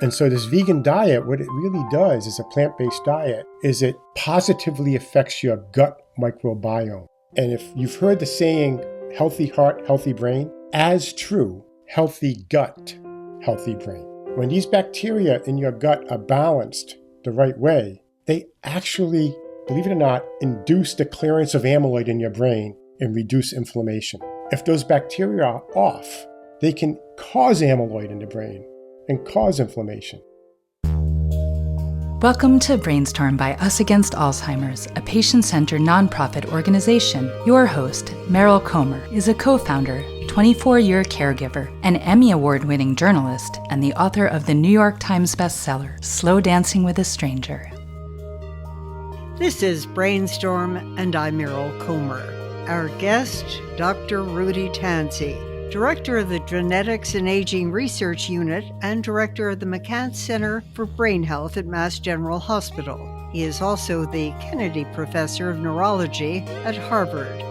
And so this vegan diet, what it really does is a plant-based diet, is it positively affects your gut microbiome. And if you've heard the saying, healthy heart, healthy brain, as true, healthy gut, healthy brain. When these bacteria in your gut are balanced the right way, they actually, believe it or not, induce the clearance of amyloid in your brain and reduce inflammation. If those bacteria are off, they can cause amyloid in the brain and cause inflammation. Welcome to BrainStorm by Us Against Alzheimer's, a patient-centered nonprofit organization. Your host, Meryl Comer, is a co-founder, 24-year caregiver, an Emmy Award-winning journalist, and the author of the New York Times bestseller, Slow Dancing with a Stranger. This is BrainStorm, and I'm Meryl Comer. Our guest, Dr. Rudy Tanzi, Director of the Genetics and Aging Research Unit and Director of the McCance Center for Brain Health at Mass General Hospital. He is also the Kennedy Professor of Neurology at Harvard.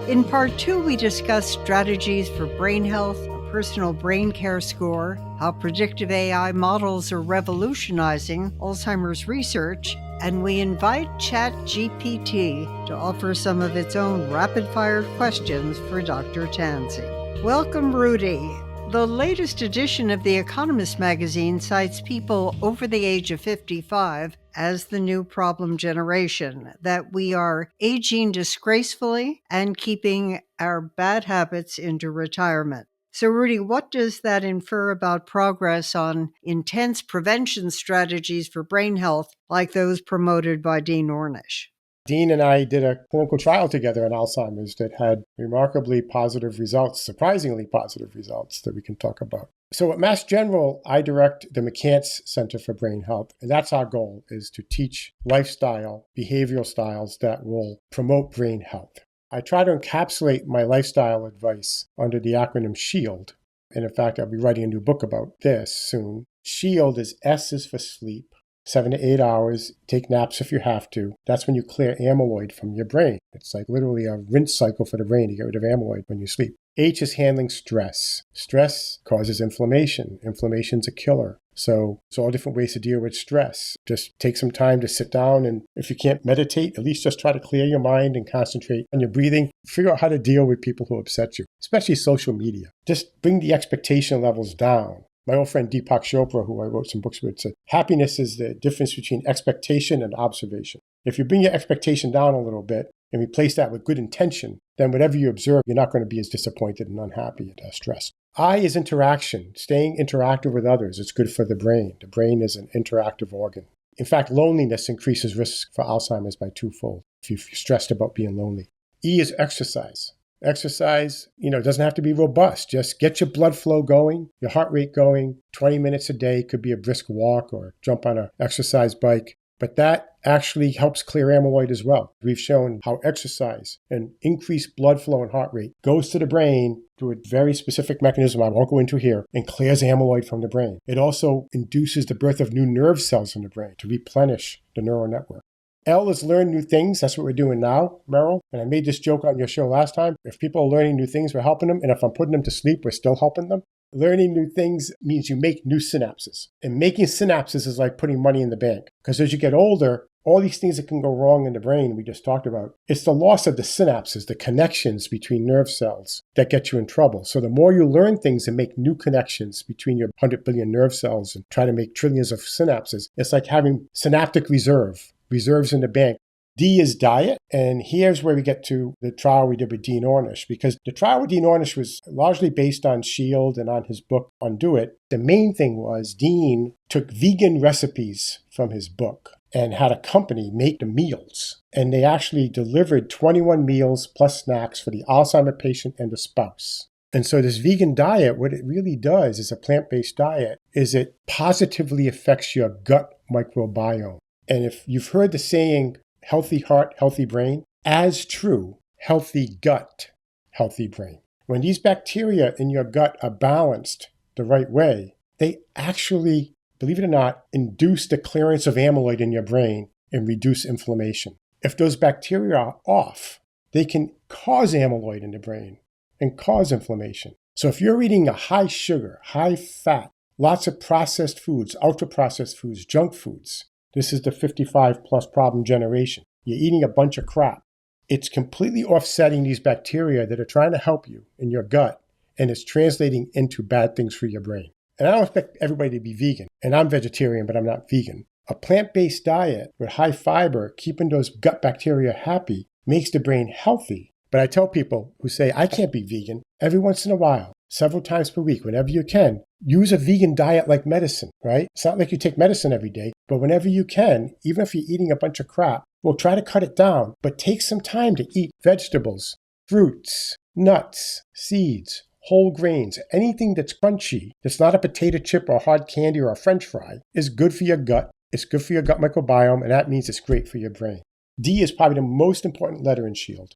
In Part 2, we discuss strategies for brain health, a personal brain care score, how predictive AI models are revolutionizing Alzheimer's research, and we invite ChatGPT to offer some of its own rapid-fire questions for Dr. Tanzi. Welcome, Rudy. The latest edition of The Economist magazine cites people over the age of 55 as the new problem generation, that we are aging disgracefully and keeping our bad habits into retirement. So, Rudy, what does that infer about progress on intense prevention strategies for brain health like those promoted by Dean Ornish? Dean and I did a clinical trial together on Alzheimer's that had remarkably positive results, surprisingly positive results that we can talk about. So at Mass General, I direct the McCance Center for Brain Health, and that's our goal, is to teach lifestyle, behavioral styles that will promote brain health. I try to encapsulate my lifestyle advice under the acronym SHIELD, and in fact, I'll be writing a new book about this soon. SHIELD is S is for sleep. 7 to 8 hours, take naps if you have to. That's when you clear amyloid from your brain. It's like literally a rinse cycle for the brain to get rid of amyloid when you sleep. H is handling stress. Stress causes inflammation. Inflammation's a killer. So it's all different ways to deal with stress. Just take some time to sit down, and if you can't meditate, at least just try to clear your mind and concentrate on your breathing. Figure out how to deal with people who upset you, especially social media. Just bring the expectation levels down. My old friend Deepak Chopra, who I wrote some books with, said, happiness is the difference between expectation and observation. If you bring your expectation down a little bit and replace that with good intention, then whatever you observe, you're not going to be as disappointed and unhappy and stressed. I is interaction, staying interactive with others. It's good for the brain. The brain is an interactive organ. In fact, loneliness increases risk for Alzheimer's by twofold if you're stressed about being lonely. E is exercise. Exercise, doesn't have to be robust. Just get your blood flow going, your heart rate going. 20 minutes a day could be a brisk walk or jump on an exercise bike. But that actually helps clear amyloid as well. We've shown how exercise and increased blood flow and heart rate goes to the brain through a very specific mechanism I won't go into here and clears amyloid from the brain. It also induces the birth of new nerve cells in the brain to replenish the neural network. L is learn new things. That's what we're doing now, Meryl. And I made this joke on your show last time. If people are learning new things, we're helping them. And if I'm putting them to sleep, we're still helping them. Learning new things means you make new synapses. And making synapses is like putting money in the bank. Because as you get older, all these things that can go wrong in the brain we just talked about, it's the loss of the synapses, the connections between nerve cells that get you in trouble. So the more you learn things and make new connections between your 100 billion nerve cells and try to make trillions of synapses, it's like having synaptic reserves in the bank. D is diet. And here's where we get to the trial we did with Dean Ornish, because the trial with Dean Ornish was largely based on SHIELD and on his book, Undo It. The main thing was Dean took vegan recipes from his book and had a company make the meals. And they actually delivered 21 meals plus snacks for the Alzheimer patient and the spouse. And so this vegan diet, what it really does is a plant-based diet, is it positively affects your gut microbiome. And if you've heard the saying, healthy heart, healthy brain, as true, healthy gut, healthy brain. When these bacteria in your gut are balanced the right way, they actually, believe it or not, induce the clearance of amyloid in your brain and reduce inflammation. If those bacteria are off, they can cause amyloid in the brain and cause inflammation. So if you're eating a high sugar, high fat, Lots of processed foods, ultra-processed foods, junk foods. This is the 55-plus problem generation. You're eating a bunch of crap. It's completely offsetting these bacteria that are trying to help you in your gut, and it's translating into bad things for your brain. And I don't expect everybody to be vegan, and I'm vegetarian, but I'm not vegan. A plant-based diet with high fiber, keeping those gut bacteria happy, makes the brain healthy. But I tell people who say, I can't be vegan, every once in a while, several times per week, whenever you can, use a vegan diet like medicine, right? It's not like you take medicine every day, but whenever you can, even if you're eating a bunch of crap, well, try to cut it down, but take some time to eat vegetables, fruits, nuts, seeds, whole grains. Anything that's crunchy, that's not a potato chip or hard candy or a French fry, is good for your gut. It's good for your gut microbiome, and that means it's great for your brain. D is probably the most important letter in SHIELD.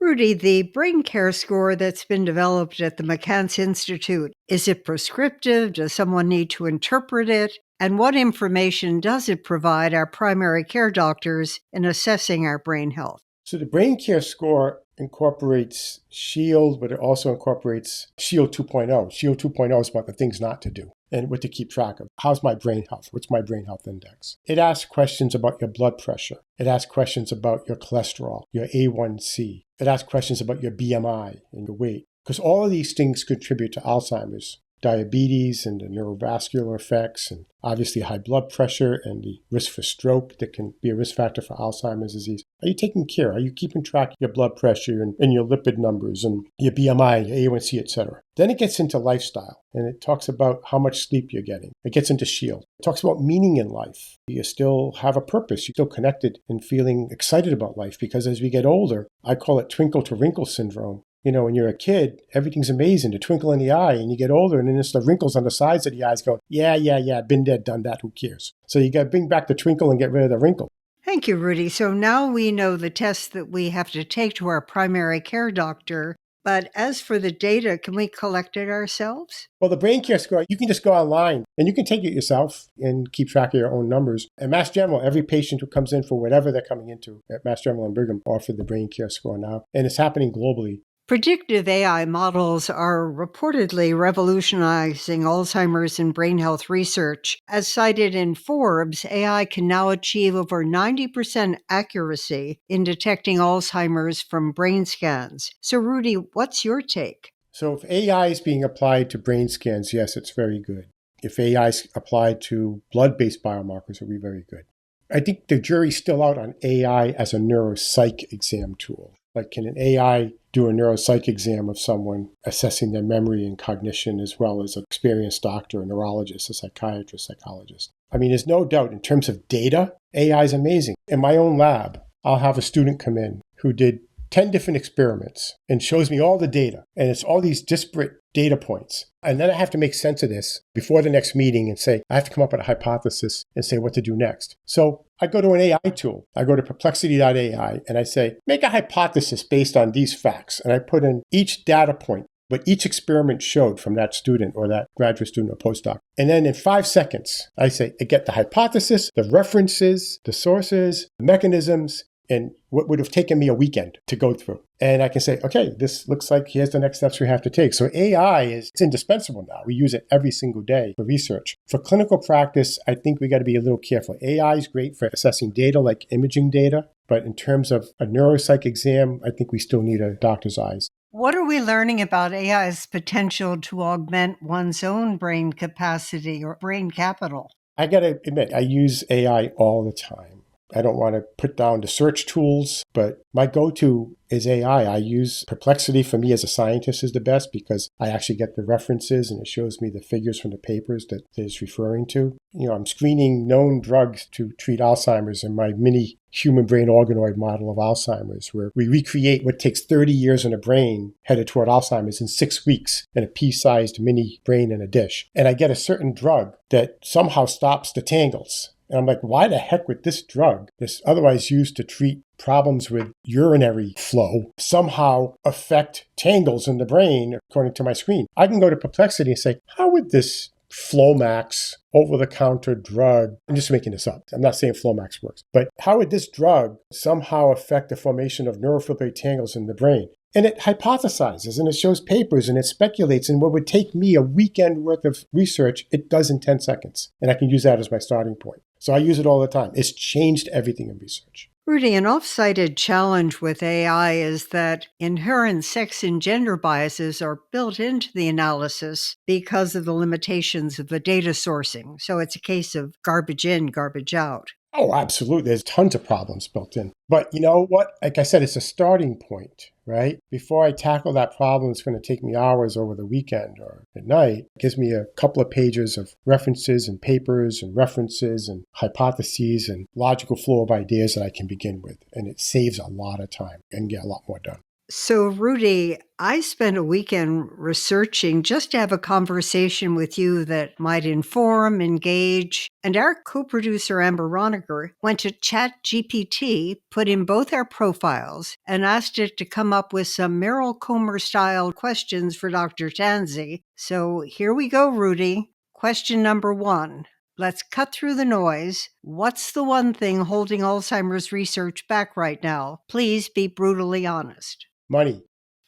Rudy, the brain care score that's been developed at the McCance Institute, is it prescriptive? Does someone need to interpret it? And what information does it provide our primary care doctors in assessing our brain health? So the brain care score incorporates SHIELD, but it also incorporates SHIELD 2.0. SHIELD 2.0 is about the things not to do and what to keep track of. How's my brain health? What's my brain health index? It asks questions about your blood pressure. It asks questions about your cholesterol, your A1C. It asks questions about your BMI and your weight, because all of these things contribute to Alzheimer's, diabetes, and the neurovascular effects, and obviously high blood pressure and the risk for stroke that can be a risk factor for Alzheimer's disease. Are you taking care? Are you keeping track of your blood pressure and your lipid numbers and your BMI, your A1C, etc.? Then it gets into lifestyle, and it talks about how much sleep you're getting. It gets into SHIELD. It talks about meaning in life. You still have a purpose. You're still connected and feeling excited about life, because as we get older, I call it twinkle to wrinkle syndrome. You know, when you're a kid, everything's amazing, the twinkle in the eye, and you get older, and then it's the wrinkles on the sides of the eyes going, yeah, been there, done that, who cares? So you got to bring back the twinkle and get rid of the wrinkle. Thank you, Rudy. So now we know the tests that we have to take to our primary care doctor. But as for the data, can we collect it ourselves? Well, the brain care score, you can just go online and you can take it yourself and keep track of your own numbers. At Mass General, every patient who comes in for whatever they're coming into at Mass General and Brigham offer the brain care score now. And it's happening globally. Predictive AI models are reportedly revolutionizing Alzheimer's and brain health research. As cited in Forbes, AI can now achieve over 90% accuracy in detecting Alzheimer's from brain scans. So, Rudy, what's your take? So if AI is being applied to brain scans, yes, it's very good. If AI is applied to blood-based biomarkers, it will be very good. I think the jury's still out on AI as a neuropsych exam tool. Like, can an AI do a neuropsych exam of someone, assessing their memory and cognition, as well as an experienced doctor, a neurologist, a psychiatrist, psychologist? I mean, there's no doubt in terms of data, AI is amazing. In my own lab, I'll have a student come in who did 10 different experiments and shows me all the data. And it's all these disparate data points. And then I have to make sense of this before the next meeting and say, I have to come up with a hypothesis and say what to do next. So I go to an AI tool. I go to perplexity.ai and I say, make a hypothesis based on these facts. And I put in each data point, what each experiment showed from that student or that graduate student or postdoc. And then in 5 seconds, I say, I get the hypothesis, the references, the sources, the mechanisms, and what would have taken me a weekend to go through. And I can say, okay, this looks like here's the next steps we have to take. So AI it's indispensable now. We use it every single day for research. For clinical practice, I think we got to be a little careful. AI is great for assessing data like imaging data. But in terms of a neuropsych exam, I think we still need a doctor's eyes. What are we learning about AI's potential to augment one's own brain capacity or brain capital? I got to admit, I use AI all the time. I don't want to put down the search tools, but my go-to is AI. I use Perplexity for me as a scientist is the best because I actually get the references and it shows me the figures from the papers that it's referring to. You know, I'm screening known drugs to treat Alzheimer's in my mini human brain organoid model of Alzheimer's, where we recreate what takes 30 years in a brain headed toward Alzheimer's in 6 weeks in a pea-sized mini brain in a dish. And I get a certain drug that somehow stops the tangles. And I'm like, why the heck would this drug, that's otherwise used to treat problems with urinary flow, somehow affect tangles in the brain, according to my screen? I can go to Perplexity and say, how would this Flomax over-the-counter drug, I'm just making this up, I'm not saying Flomax works, but how would this drug somehow affect the formation of neurofibrillary tangles in the brain? And it hypothesizes and it shows papers and it speculates. And what would take me a weekend worth of research, it does in 10 seconds. And I can use that as my starting point. So I use it all the time. It's changed everything in research. Rudy, an oft-cited challenge with AI is that inherent sex and gender biases are built into the analysis because of the limitations of the data sourcing. So it's a case of garbage in, garbage out. Oh, absolutely. There's tons of problems built in. But you know what? Like I said, it's a starting point, right? Before I tackle that problem, it's going to take me hours over the weekend or at night. It gives me a couple of pages of references and papers and references and hypotheses and logical flow of ideas that I can begin with. And it saves a lot of time and get a lot more done. So, Rudy, I spent a weekend researching just to have a conversation with you that might inform, engage. And our co-producer, Amber Roniger, went to ChatGPT, put in both our profiles, and asked it to come up with some Meryl Comer-style questions for Dr. Tanzi. So here we go, Rudy. Question number 1. Let's cut through the noise. What's the one thing holding Alzheimer's research back right now? Please be brutally honest. Money.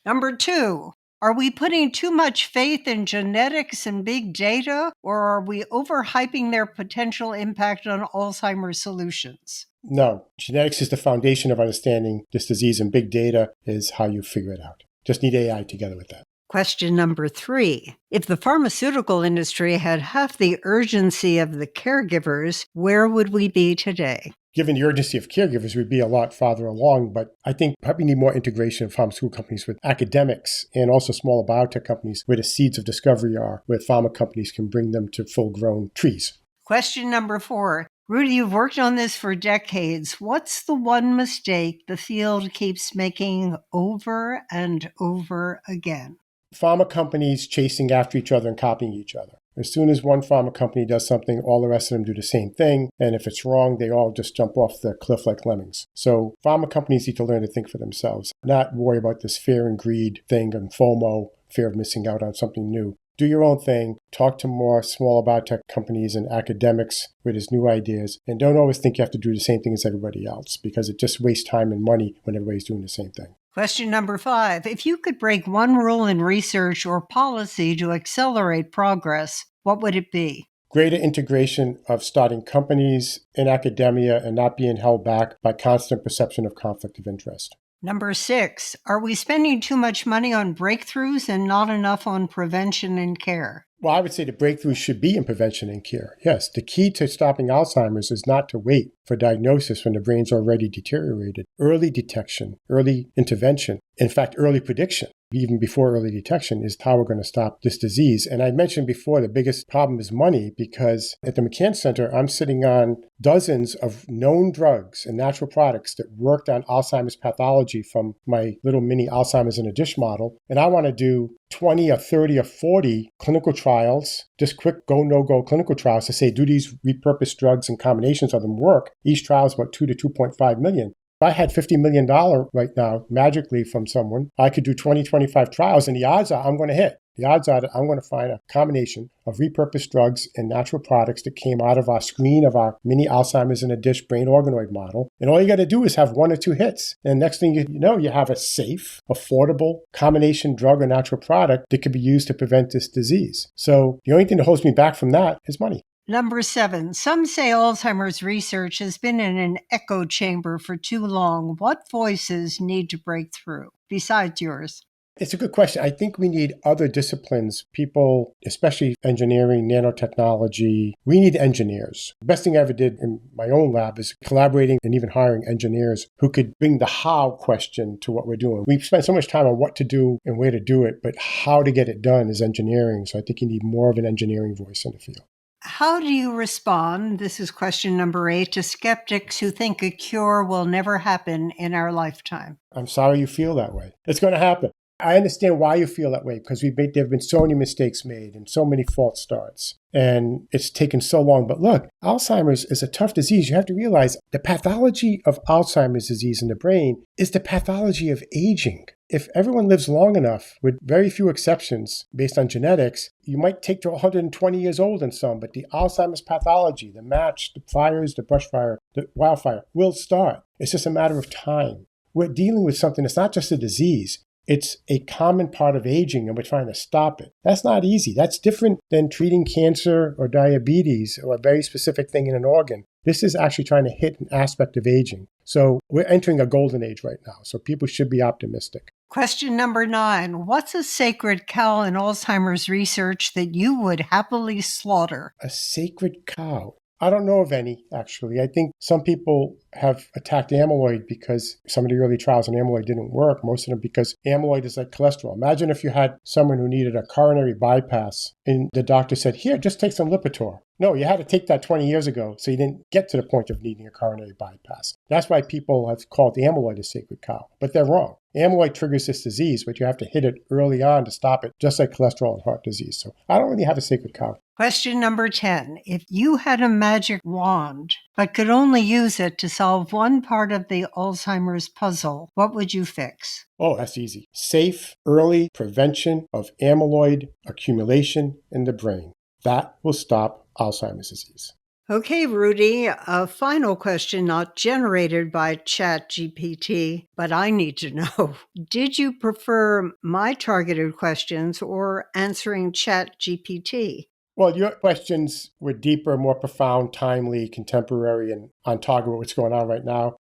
Number 2, are we putting too much faith in genetics and big data, or are we overhyping their potential impact on Alzheimer's solutions? No, genetics is the foundation of understanding this disease, and big data is how you figure it out. Just need AI together with that. Question number 3. If the pharmaceutical industry had half the urgency of the caregivers, where would we be today? Given the urgency of caregivers, we'd be a lot farther along, but I think probably need more integration of pharmaceutical companies with academics and also smaller biotech companies where the seeds of discovery are, where pharma companies can bring them to full-grown trees. Question number 4. Rudy, you've worked on this for decades. What's the one mistake the field keeps making over and over again? Pharma companies chasing after each other and copying each other. As soon as one pharma company does something, all the rest of them do the same thing. And if it's wrong, they all just jump off the cliff like lemmings. So pharma companies need to learn to think for themselves, not worry about this fear and greed thing and FOMO, fear of missing out on something new. Do your own thing. Talk to more smaller biotech companies and academics where there's new ideas. And don't always think you have to do the same thing as everybody else, because it just wastes time and money when everybody's doing the same thing. Question number 5. If you could break one rule in research or policy to accelerate progress, what would it be? Greater integration of starting companies in academia and not being held back by constant perception of conflict of interest. Number 6. Are we spending too much money on breakthroughs and not enough on prevention and care? Well, I would say the breakthroughs should be in prevention and care. Yes, the key to stopping Alzheimer's is not to wait for diagnosis when the brain's already deteriorated. Early detection, early intervention, in fact, early prediction, even before early detection, is how we're going to stop this disease. And I mentioned before, the biggest problem is money, because at the McCance Center, I'm sitting on dozens of known drugs and natural products that worked on Alzheimer's pathology from my little mini Alzheimer's in a dish model. And I want to do 20 or 30 or 40 clinical trials, just quick go, no-go clinical trials to say, do these repurposed drugs and combinations of them work? Each trial is about $2 to $2.5 million. If I had $50 million right now, magically from someone, I could do 20, 25 trials, and the odds are I'm going to hit. The odds are that I'm going to find a combination of repurposed drugs and natural products that came out of our screen of our mini Alzheimer's in a dish brain organoid model. And all you got to do is have 1 or 2 hits. And next thing you know, you have a safe, affordable combination drug or natural product that could be used to prevent this disease. So the only thing that holds me back from that is money. Number 7, some say Alzheimer's research has been in an echo chamber for too long. What voices need to break through besides yours? It's a good question. I think we need other disciplines, people, especially engineering, nanotechnology. We need engineers. The best thing I ever did in my own lab is collaborating and even hiring engineers who could bring the how question to what we're doing. We've spent so much time on what to do and where to do it, but how to get it done is engineering. So I think you need more of an engineering voice in the field. How do you respond, this is question number 8, to skeptics who think a cure will never happen in our lifetime? I'm sorry you feel that way. It's going to happen. I understand why you feel that way, because there have been so many mistakes made and so many false starts, and it's taken so long. But look, Alzheimer's is a tough disease. You have to realize the pathology of Alzheimer's disease in the brain is the pathology of aging. If everyone lives long enough, with very few exceptions based on genetics, you might take to 120 years old in some, but the Alzheimer's pathology, the match, the fires, the brush fire, the wildfire will start. It's just a matter of time. We're dealing with something that's not just a disease. It's a common part of aging and we're trying to stop it. That's not easy. That's different than treating cancer or diabetes or a very specific thing in an organ. This is actually trying to hit an aspect of aging. So we're entering a golden age right now. So people should be optimistic. Question number 9. What's a sacred cow in Alzheimer's research that you would happily slaughter? A sacred cow? I don't know of any, actually. I think some people have attacked amyloid because some of the early trials on amyloid didn't work, most of them because amyloid is like cholesterol. Imagine if you had someone who needed a coronary bypass and the doctor said, here, just take some Lipitor. No, you had to take that 20 years ago, so you didn't get to the point of needing a coronary bypass. That's why people have called amyloid a sacred cow, but they're wrong. Amyloid triggers this disease, but you have to hit it early on to stop it, just like cholesterol and heart disease. So I don't really have a sacred cow. Question number 10. If you had a magic wand, but could only use it to solve one part of the Alzheimer's puzzle, what would you fix? Oh, that's easy. Safe, early prevention of amyloid accumulation in the brain. That will stop Alzheimer's disease. Okay, Rudy, a final question not generated by ChatGPT, but I need to know. Did you prefer my targeted questions or answering ChatGPT? Well, your questions were deeper, more profound, timely, contemporary, and on target with what's going on right now.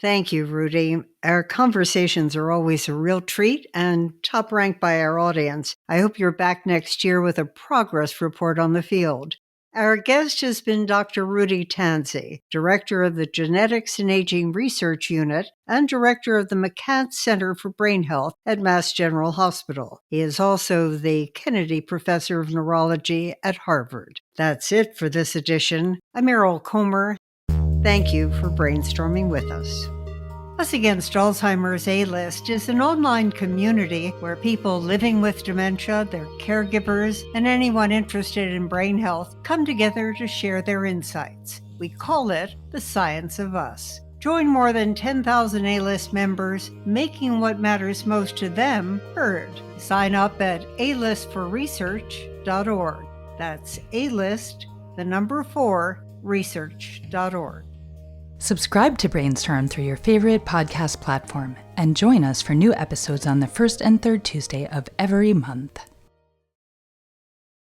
Thank you, Rudy. Our conversations are always a real treat and top ranked by our audience. I hope you're back next year with a progress report on the field. Our guest has been Dr. Rudy Tanzi, Director of the Genetics and Aging Research Unit and Director of the McCance Center for Brain Health at Mass General Hospital. He is also the Kennedy Professor of Neurology at Harvard. That's it for this edition. I'm Meryl Comer. Thank you for brainstorming with us. Us Against Alzheimer's A-List is an online community where people living with dementia, their caregivers, and anyone interested in brain health come together to share their insights. We call it the Science of Us. Join more than 10,000 A-List members, making what matters most to them heard. Sign up at alistforresearch.org. That's A-List, 4, research.org. Subscribe to BrainStorm through your favorite podcast platform and join us for new episodes on the first and third Tuesday of every month.